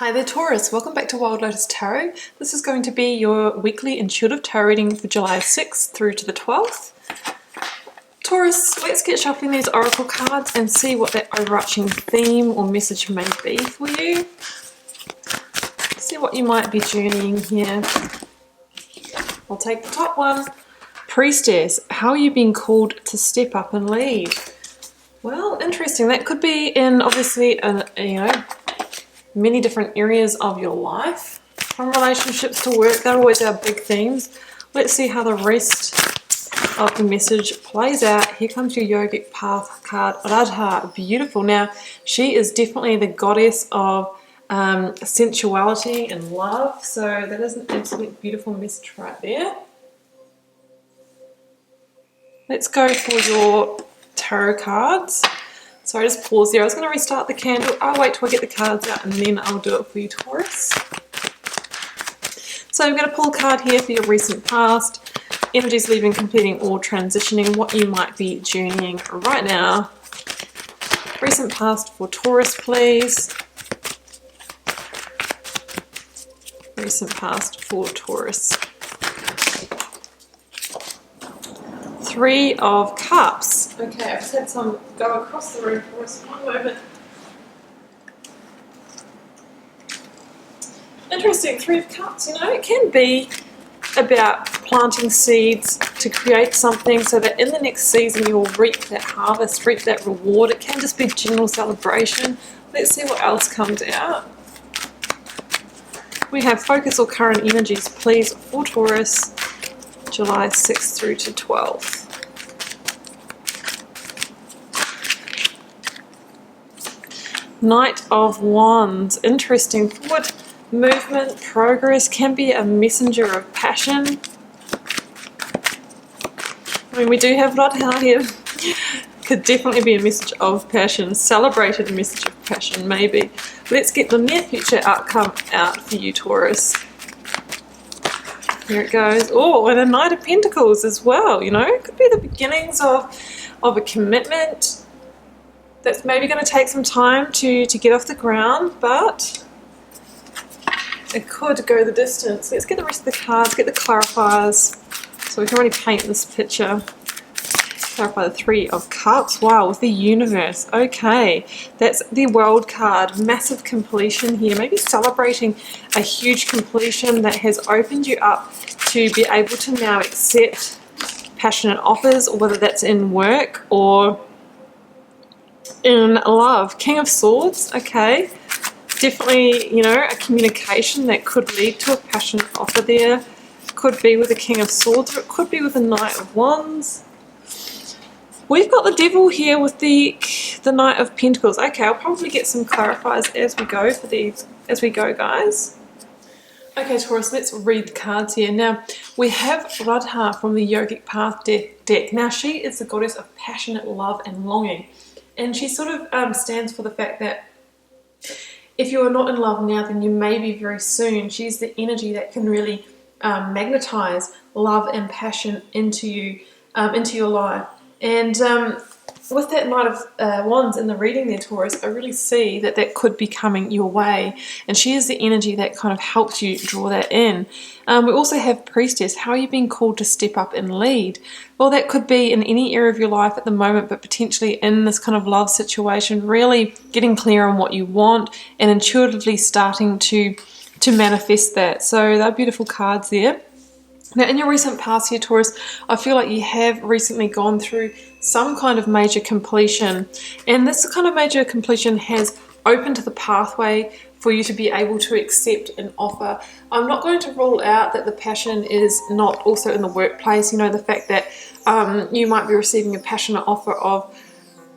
Hi there Taurus, welcome back to Wild Lotus Tarot. This is going to be your weekly intuitive tarot reading for July 6th through to the 12th. Taurus, let's get shuffling these oracle cards and see what that overarching theme or message may be for you. See what you might be journeying here. I'll take the top one. Priestess, how are you being called to step up and lead? Well, interesting. That could be in obviously many different areas of your life, from relationships to work. They're always our big themes. Let's see how the rest of the message plays out. Here comes your Yogic path card, Radha. Beautiful. Now, she is definitely the goddess of sensuality and love, so that is an absolutely beautiful message right there. Let's go for your tarot cards. Sorry, just pause there. I was going to restart the candle. I'll wait till I get the cards out and then I'll do it for you, Taurus. So I'm going to pull a card here for your recent past, energies leaving, completing, or transitioning, what you might be journeying right now. Recent past for Taurus, please. Recent past for Taurus. Three of Cups. Okay, I've just had some go across the room for us. One moment. Interesting, Three of Cups. You know, it can be about planting seeds to create something so that in the next season you'll reap that harvest, reap that reward. It can just be general celebration. Let's see what else comes out. We have focus or current energies, please, for Taurus, July 6th through to 12th. Knight of Wands. Interesting. Forward movement, progress, can be a messenger of passion. I mean, we do have Radha here. Could definitely be a message of passion. Celebrated message of passion, maybe. Let's get the near future outcome out for you, Taurus. Here it goes. Oh, and a Knight of Pentacles as well, you know. It could be the beginnings of a commitment that's maybe going to take some time to get off the ground, but it could go the distance. Let's get the rest of the cards, get the clarifiers, so we can really paint this picture. Clarify the Three of Cups. Wow, with the universe. Okay, that's the World card. Massive completion here. Maybe celebrating a huge completion that has opened you up to be able to now accept passionate offers, or whether that's in work or in love. King of Swords. Okay, definitely, you know, a communication that could lead to a passionate offer there. Could be with the King of Swords, or it could be with the Knight of Wands. We've got the Devil here with the Knight of Pentacles. Okay, I'll probably get some clarifiers as we go for these, guys. Okay, Taurus, let's read the cards here. Now, we have Radha from the Yogic Path deck. Now, she is the goddess of passionate love and longing. And she sort of stands for the fact that if you are not in love now, then you may be very soon. She's the energy that can really magnetize love and passion into your life. And with that Knight of Wands in the reading there, Taurus, I really see that could be coming your way. And she is the energy that kind of helps you draw that in. We also have Priestess. How are you being called to step up and lead? Well, that could be in any area of your life at the moment, but potentially in this kind of love situation, really getting clear on what you want and intuitively starting to manifest that. So they're beautiful cards there. Now, in your recent past here, Taurus, I feel like you have recently gone through some kind of major completion, and this kind of major completion has opened the pathway for you to be able to accept an offer. I'm not going to rule out that the passion is not also in the workplace. You know, the fact that you might be receiving a passionate offer of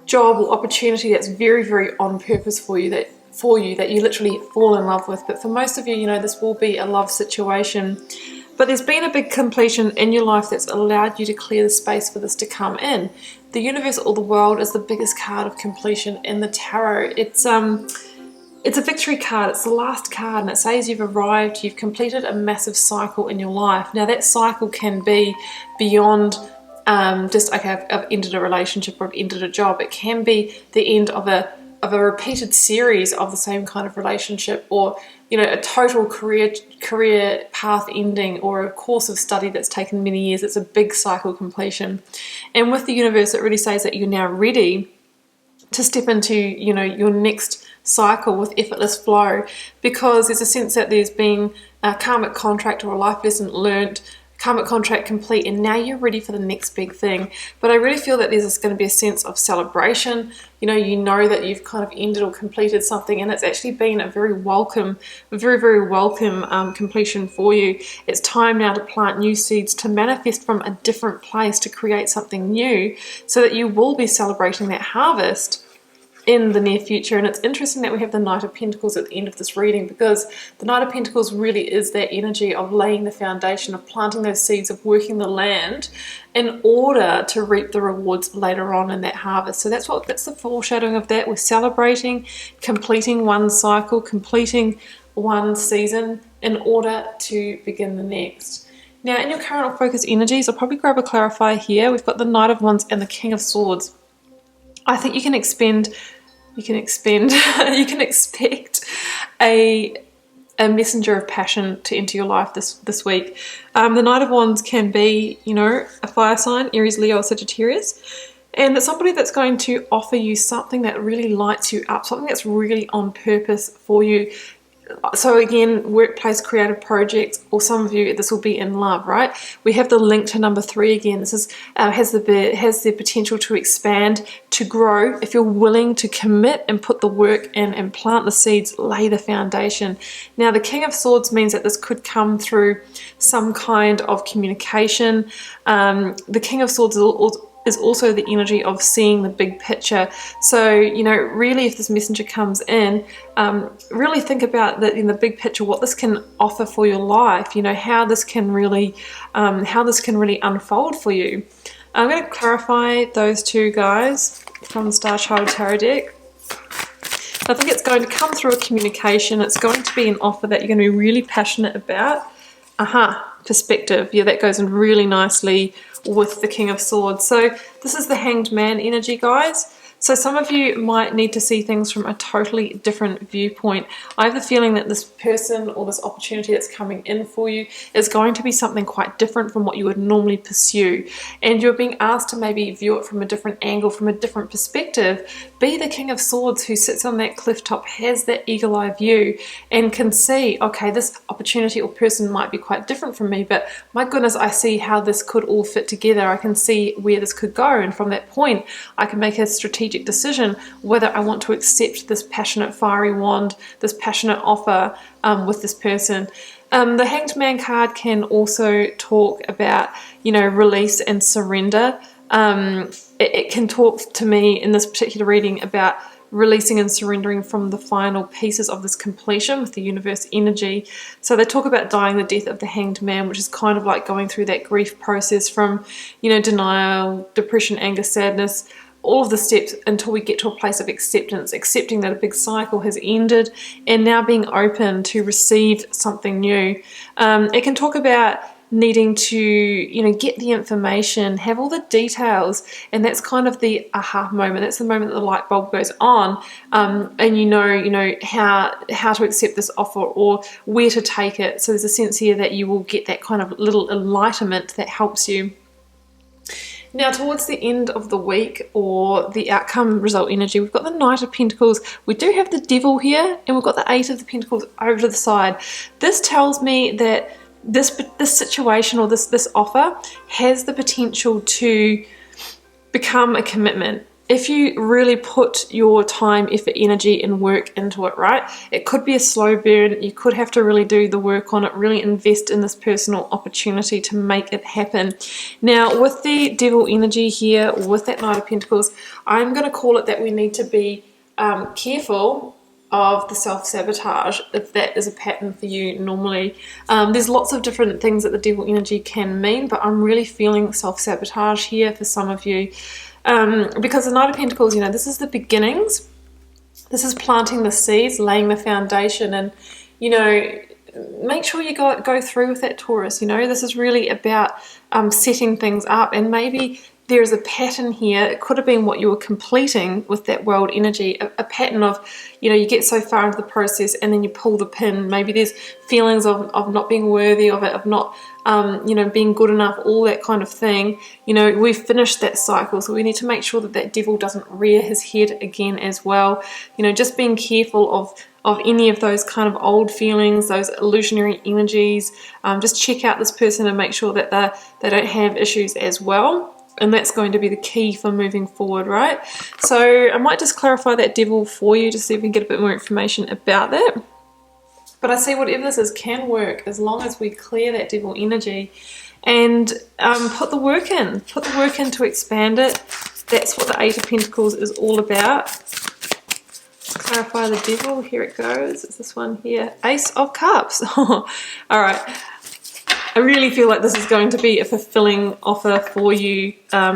job or opportunity that's very, very on purpose for you, that you literally fall in love with. But for most of you, you know, this will be a love situation. But there's been a big completion in your life that's allowed you to clear the space for this to come in. The universe or the world is the biggest card of completion in the tarot. It's a victory card. It's the last card, and it says you've arrived, you've completed a massive cycle in your life. Now, that cycle can be beyond just, okay, I've ended a relationship or I've ended a job. It can be the end of a of a repeated series of the same kind of relationship, or you know, a total career path ending, or a course of study that's taken many years. It's a big cycle completion. And with the universe, it really says that you're now ready to step into, you know, your next cycle with effortless flow, because there's a sense that there's been a karmic contract or a life lesson learnt, karmic contract complete, and now you're ready for the next big thing. But I really feel that there's going to be a sense of celebration. You know that you've kind of ended or completed something, and it's actually been a very welcome, very welcome completion for you. It's time now to plant new seeds, to manifest from a different place, to create something new, so that you will be celebrating that harvest in the near future. And it's interesting that we have the Knight of Pentacles at the end of this reading, because the Knight of Pentacles really is that energy of laying the foundation, of planting those seeds, of working the land in order to reap the rewards later on in that harvest. So that's the foreshadowing of that. We're celebrating completing one cycle, completing one season in order to begin the next. Now, in your current or focus energies, I'll probably grab a clarifier here. We've got the Knight of Wands and the King of Swords. I think you can expect a messenger of passion to enter your life this week. The Knight of Wands can be, you know, a fire sign, Aries, Leo, or Sagittarius. And it's somebody that's going to offer you something that really lights you up, something that's really on purpose for you. So again, workplace, creative projects, or some of you, this will be in love, right? We have the link to number 3 again. This is has the potential to expand, to grow, if you're willing to commit and put the work in and plant the seeds, lay the foundation. Now, the King of Swords means that this could come through some kind of communication. The King of Swords is also the energy of seeing the big picture. So, you know, really, if this messenger comes in, really think about that in the big picture, what this can offer for your life, you know, how this can really unfold for you. I'm going to clarify those two guys from the Starchild Tarot deck. I think it's going to come through a communication. It's going to be an offer that you're going to be really passionate about. Perspective. Yeah, that goes in really nicely with the King of Swords. So this is the Hanged Man energy, guys. So some of you might need to see things from a totally different viewpoint. I have the feeling that this person or this opportunity that's coming in for you is going to be something quite different from what you would normally pursue. And you're being asked to maybe view it from a different angle, from a different perspective. Be the King of Swords who sits on that cliff top, has that eagle-eye view, and can see, okay, this opportunity or person might be quite different from me, but my goodness, I see how this could all fit together. I can see where this could go, and from that point, I can make a strategic decision whether I want to accept this passionate fiery wand, this passionate offer with this person. The Hanged Man card can also talk about, you know, release and surrender. It can talk to me in this particular reading about releasing and surrendering from the final pieces of this completion with the universe energy. So they talk about dying the death of the Hanged Man, which is kind of like going through that grief process from, you know, denial, depression, anger, sadness, all of the steps until we get to a place of acceptance, accepting that a big cycle has ended and now being open to receive something new. It can talk about needing to, you know, get the information, have all the details, and that's kind of the aha moment. That's the moment that the light bulb goes on, and you know how to accept this offer or where to take it. So there's a sense here that you will get that kind of little enlightenment that helps you. Now, towards the end of the week, or the outcome result energy, we've got the Knight of Pentacles. We do have the Devil here, and we've got the Eight of the Pentacles over to the side. This tells me that this situation or this offer has the potential to become a commitment. If you really put your time, effort, energy, and work into it, right? It could be a slow burn. You could have to really do the work on it, really invest in this personal opportunity to make it happen. Now, with the Devil energy here, with that Knight of Pentacles, I'm going to call it that we need to be careful of the self-sabotage, if that is a pattern for you normally. There's lots of different things that the Devil energy can mean, but I'm really feeling self-sabotage here for some of you. Because the Knight of Pentacles, you know, this is the beginnings. This is planting the seeds, laying the foundation, and, you know, make sure you go through with that, Taurus. You know, this is really about setting things up, and maybe there is a pattern here. It could have been what you were completing with that world energy, a pattern of, you know, you get so far into the process and then you pull the pin. Maybe there's feelings of not being worthy of it, of not, you know, being good enough, all that kind of thing. You know, we've finished that cycle, so we need to make sure that that devil doesn't rear his head again as well. You know, just being careful of any of those kind of old feelings, those illusionary energies. Just check out this person and make sure that they don't have issues as well. And that's going to be the key for moving forward, right? So I might just clarify that devil for you, just so you can get a bit more information about that. But I see whatever this is can work as long as we clear that devil energy and put the work in. Put the work in to expand it. That's what the Eight of Pentacles is all about. Let's clarify the devil. Here it goes. It's this one here. Ace of Cups. All right. I really feel like this is going to be a fulfilling offer for you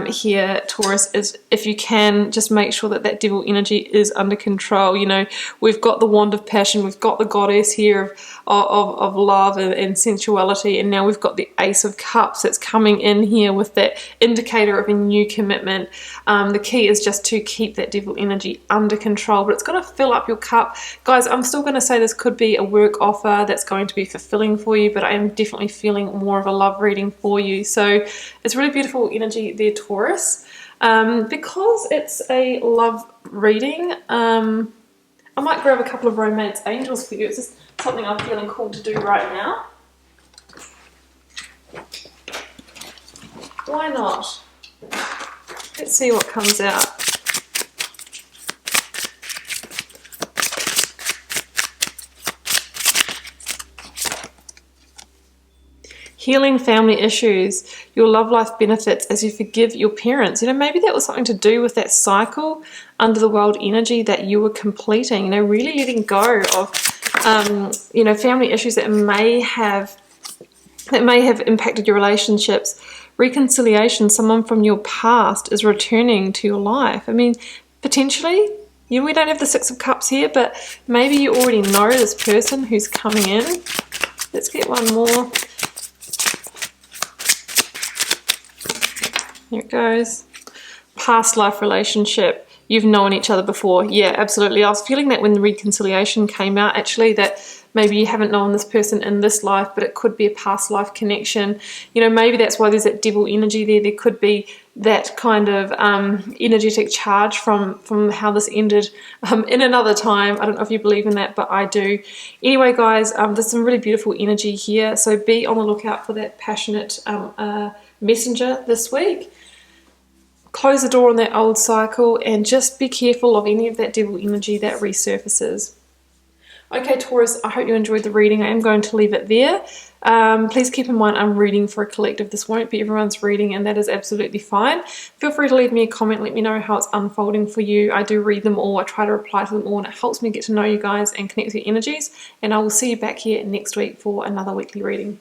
here, Taurus, is if you can just make sure that that devil energy is under control. You know, we've got the wand of passion, we've got the goddess here of love and sensuality, and now we've got the Ace of Cups that's coming in here with that indicator of a new commitment. The key is just to keep that devil energy under control, but it's going to fill up your cup. Guys, I'm still going to say this could be a work offer that's going to be fulfilling for you, but I am definitely feeling more of a love reading for you. So it's really beautiful energy there, Taurus. Because it's a love reading, I might grab a couple of romance angels for you. It's just something I'm feeling called to do right now. Why not? Let's see what comes out. Healing family issues, your love life benefits as you forgive your parents. You know, maybe that was something to do with that cycle under the world energy that you were completing. You know, really letting go of, you know, family issues that may have impacted your relationships. Reconciliation, someone from your past is returning to your life. I mean, potentially, you know, we don't have the Six of Cups here, but maybe you already know this person who's coming in. Let's get one more. Here it goes. Past life relationship. You've known each other before. Yeah, absolutely. I was feeling that when the reconciliation came out, actually, that maybe you haven't known this person in this life, but it could be a past life connection. You know, maybe that's why there's that devil energy there. There could be that kind of energetic charge from how this ended in another time. I don't know if you believe in that, but I do. Anyway, guys, there's some really beautiful energy here. So be on the lookout for that passionate messenger this week. Close the door on that old cycle and just be careful of any of that devil energy that resurfaces. Okay, Taurus, I hope you enjoyed the reading. I am going to leave it there. Please keep in mind I'm reading for a collective. This won't be everyone's reading, and that is absolutely fine. Feel free to leave me a comment. Let me know how it's unfolding for you. I do read them all. I try to reply to them all, and it helps me get to know you guys and connect with your energies. And I will see you back here next week for another weekly reading.